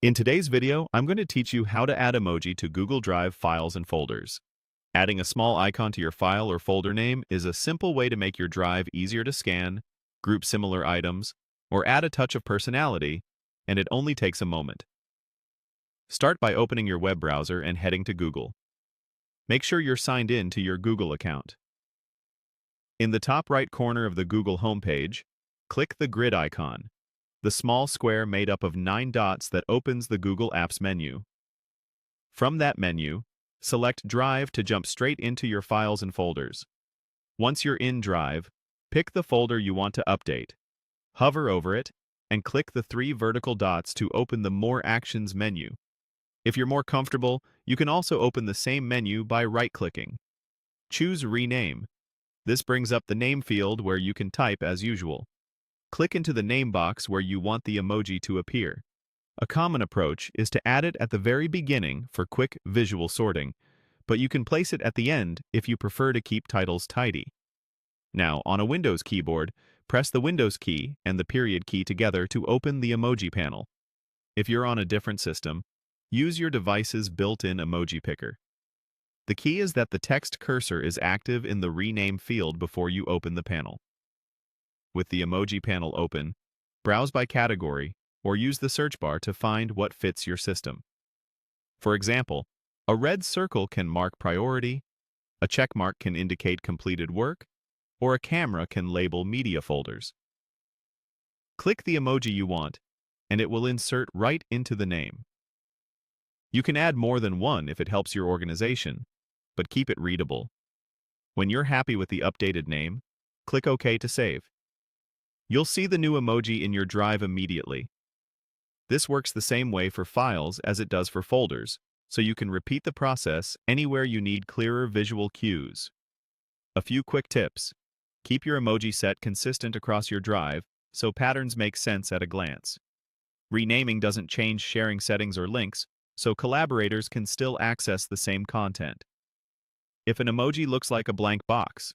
In today's video, I'm going to teach you how to add emoji to Google Drive files and folders. Adding a small icon to your file or folder name is a simple way to make your drive easier to scan, group similar items, or add a touch of personality, and it only takes a moment. Start by opening your web browser and heading to Google. Make sure you're signed in to your Google account. In the top right corner of the Google homepage, click the grid icon, the small square made up of 9 dots that opens the Google Apps menu. From that menu, select Drive to jump straight into your files and folders. Once you're in Drive, pick the folder you want to update. Hover over it, and click the 3 vertical dots to open the More Actions menu. If you're more comfortable, you can also open the same menu by right-clicking. Choose Rename. This brings up the name field where you can type as usual. Click into the name box where you want the emoji to appear. A common approach is to add it at the very beginning for quick visual sorting, but you can place it at the end if you prefer to keep titles tidy. Now, on a Windows keyboard, press the Windows key and the period key together to open the emoji panel. If you're on a different system, use your device's built-in emoji picker. The key is that the text cursor is active in the Rename field before you open the panel. With the emoji panel open, browse by category or use the search bar to find what fits your system. For example, a red circle can mark priority, a check mark can indicate completed work, or a camera can label media folders. Click the emoji you want, and it will insert right into the name. You can add more than one if it helps your organization, but keep it readable. When you're happy with the updated name, click OK to save. You'll see the new emoji in your drive immediately. This works the same way for files as it does for folders, so you can repeat the process anywhere you need clearer visual cues. A few quick tips. Keep your emoji set consistent across your drive so patterns make sense at a glance. Renaming doesn't change sharing settings or links, so collaborators can still access the same content. If an emoji looks like a blank box,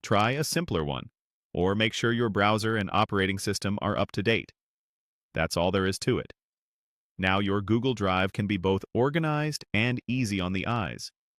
try a simpler one, or make sure your browser and operating system are up to date. That's all there is to it. Now your Google Drive can be both organized and easy on the eyes.